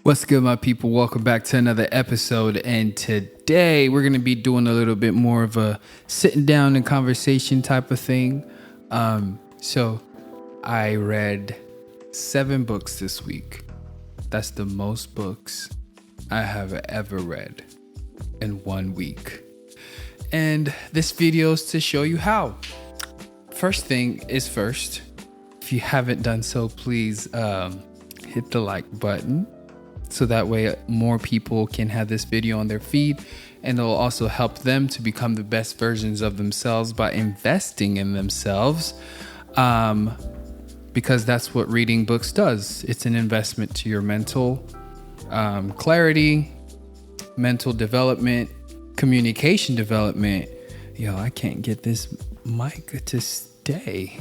What's good, my people? Welcome back to another episode. And today we're going to be doing a little bit more of a sitting down and conversation type of thing. So I read 7 books this week. That's the most books I have ever read in 1 week. And this video is to show you how. First thing is first. If you haven't done so, please hit the like button. So that way more people can have this video on their feed, and it'll also help them to become the best versions of themselves by investing in themselves. Because that's what reading books does. It's an investment to your mental clarity, mental development, communication development. Yo, I can't get this mic to stay.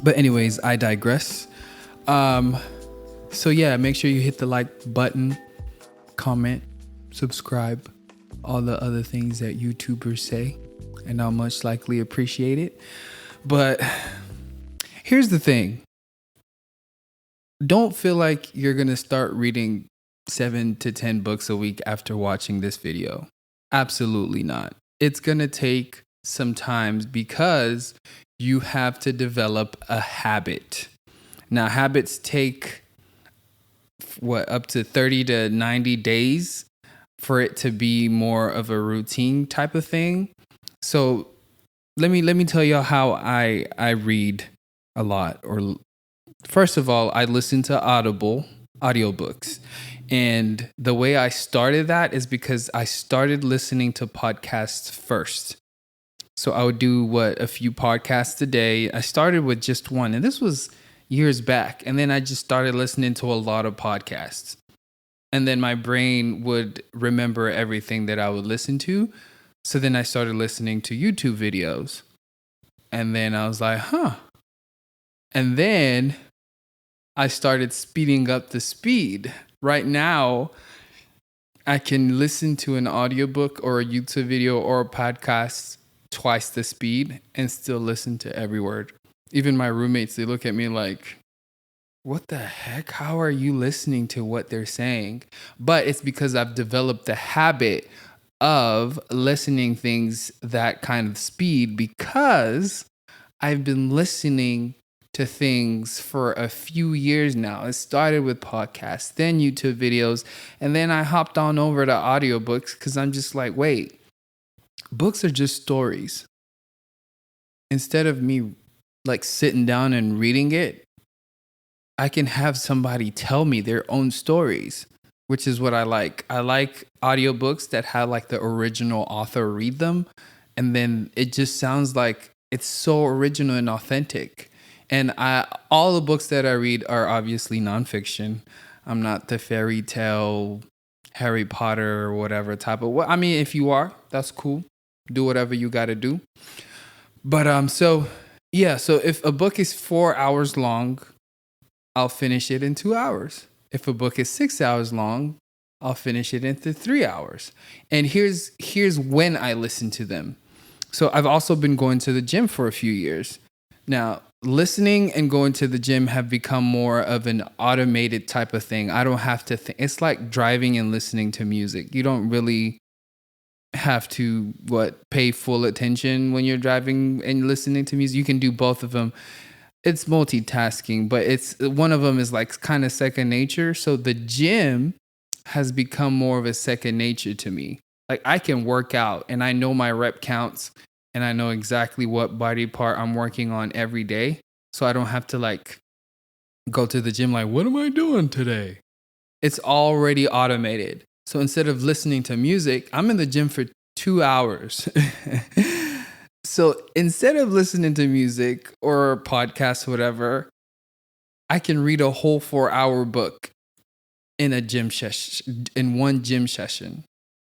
But anyways, I digress. So yeah, make sure you hit the like button, comment, subscribe, all the other things that YouTubers say, and I'll much likely appreciate it. But here's the thing. Don't feel like you're going to start reading 7 to 10 books a week after watching this video. Absolutely not. It's going to take some time because you have to develop a habit. Now, habits take up to 30 to 90 days for it to be more of a routine type of thing. So let me tell y'all how I read a lot. Or first of all, I listen to audiobooks. And the way I started that is because I started listening to podcasts first. So I would do a few podcasts a day. I started with just one, and this was years back. And then I just started listening to a lot of podcasts. And then my brain would remember everything that I would listen to. So then I started listening to YouTube videos. And then I was like, And then I started speeding up the speed. Right now, I can listen to an audiobook or a YouTube video or a podcast twice the speed and still listen to every word. Even my roommates, they look at me like, what the heck? How are you listening to what they're saying? But it's because I've developed the habit of listening things that kind of speed because I've been listening to things for a few years now. It started with podcasts, then YouTube videos, and then I hopped on over to audiobooks because I'm just like, wait, books are just stories. Instead of me like sitting down and reading it, I can have somebody tell me their own stories, which is what I like. I like audiobooks that have like the original author read them, and then it just sounds like it's so original and authentic. And all the books that I read are obviously nonfiction. I'm not the fairy tale, Harry Potter or whatever type of. I mean, if you are, that's cool. Do whatever you got to do. But so if a book is 4 hours long, I'll finish it in 2 hours. If a book is 6 hours long, I'll finish it into 3 hours. And here's when I listen to them. So I've also been going to the gym for a few years. Now, listening and going to the gym have become more of an automated type of thing. I don't have to think. It's like driving and listening to music. You don't really have to pay full attention when you're driving and listening to music. You can do both of them. It's multitasking, but it's one of them is like kind of second nature. So the gym has become more of a second nature to me. Like I can work out and I know my rep counts and I know exactly what body part I'm working on every day. So I don't have to like go to the gym like, what am I doing today? It's already automated. So instead of listening to music, I'm in the gym for 2 hours. So instead of listening to music or podcasts, whatever, I can read a whole 4-hour book in one gym session.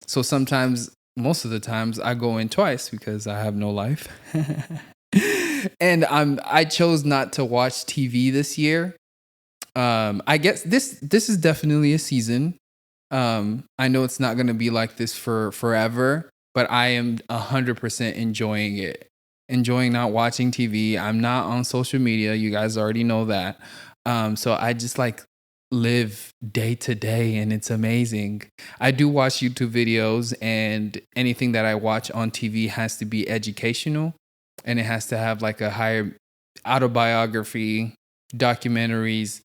So sometimes, most of the times, I go in twice because I have no life. And I chose not to watch TV this year. I guess this is definitely a season. I know it's not going to be like this for forever, but I am 100% enjoying it. Enjoying not watching TV. I'm not on social media. You guys already know that. So I just like live day to day, and it's amazing. I do watch YouTube videos, and anything that I watch on TV has to be educational, and it has to have like a higher autobiography, documentaries.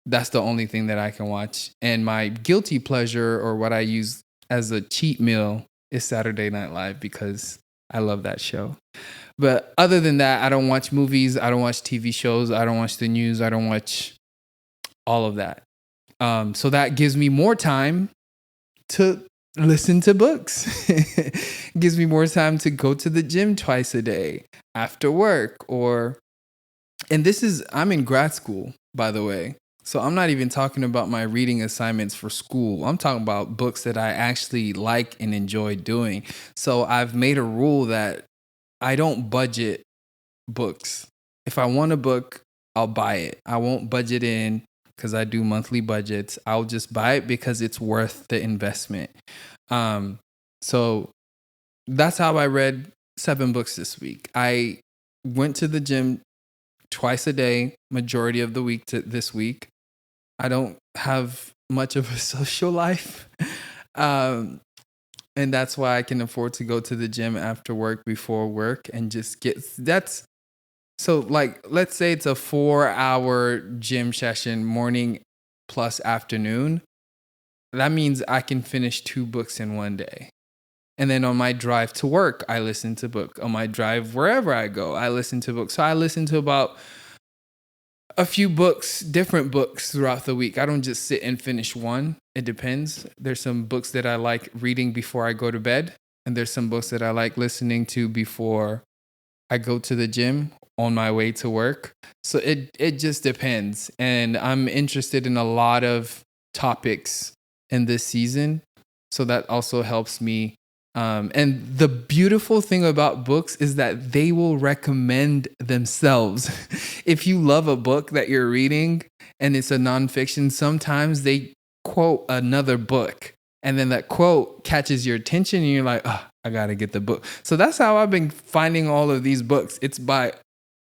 That's the only thing that I can watch. And my guilty pleasure, or what I use as a cheat meal, is Saturday Night Live, because I love that show. But other than that, I don't watch movies. I don't watch TV shows. I don't watch the news. I don't watch all of that. So that gives me more time to listen to books. Gives me more time to go to the gym twice a day after work, and I'm in grad school, by the way. So I'm not even talking about my reading assignments for school. I'm talking about books that I actually like and enjoy doing. So I've made a rule that I don't budget books. If I want a book, I'll buy it. I won't budget in, because I do monthly budgets. I'll just buy it because it's worth the investment. So that's how I read 7 books this week. I went to the gym twice a day, majority of the week this week. I don't have much of a social life. And that's why I can afford to go to the gym after work, before work, and just so like, let's say it's a 4-hour gym session, morning plus afternoon. That means I can finish 2 books in one day. And then on my drive to work, I listen to book. On my drive wherever I go, I listen to books. So I listen to about a few books, different books throughout the week. I don't just sit and finish one. It depends. There's some books that I like reading before I go to bed. And there's some books that I like listening to before I go to the gym on my way to work. So it just depends. And I'm interested in a lot of topics in this season. So that also helps me. And the beautiful thing about books is that they will recommend themselves. If you love a book that you're reading and it's a nonfiction, sometimes they quote another book, and then that quote catches your attention and you're like, oh, I got to get the book. So that's how I've been finding all of these books. It's by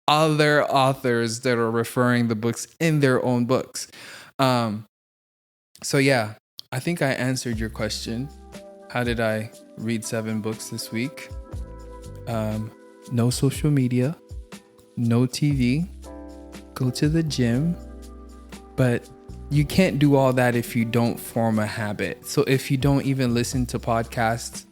other authors that are referring the books in their own books. So yeah, I think I answered your question. How did I read 7 books this week? No social media, no TV, go to the gym. But you can't do all that if you don't form a habit. So if you don't even listen to podcasts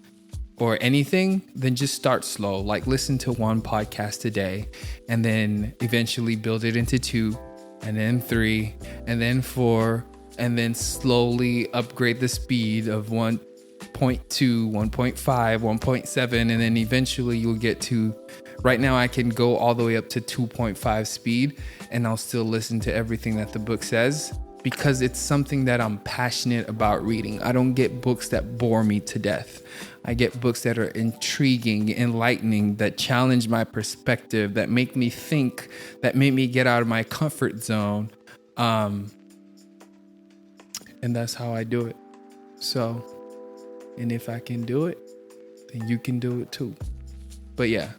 or anything, then just start slow. Like, listen to 1 podcast a day, and then eventually build it into 2, and then 3, and then 4, and then slowly upgrade the speed of 1.2, 1.5, 1.7, and then eventually you'll get to, right now I can go all the way up to 2.5 speed, and I'll still listen to everything that the book says, because it's something that I'm passionate about reading. I don't get books that bore me to death. I get books that are intriguing, enlightening, that challenge my perspective, that make me think, that make me get out of my comfort zone. And that's how I do it. So, and if I can do it, then you can do it too. But yeah,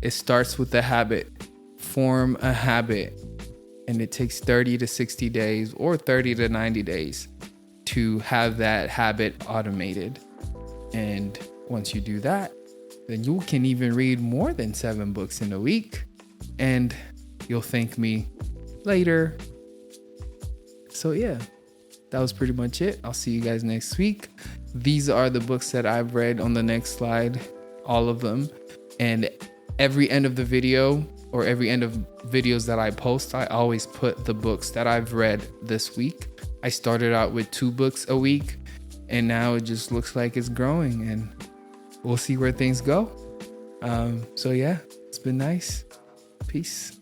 it starts with the habit. Form a habit. And it takes 30 to 60 days or 30 to 90 days to have that habit automated. And once you do that, then you can even read more than 7 books in a week. And you'll thank me later. So yeah, that was pretty much it. I'll see you guys next week. These are the books that I've read on the next slide, all of them. And every end of the video, or every end of videos that I post, I always put the books that I've read this week. I started out with 2 books a week, and now it just looks like it's growing, and we'll see where things go. So yeah, it's been nice. Peace.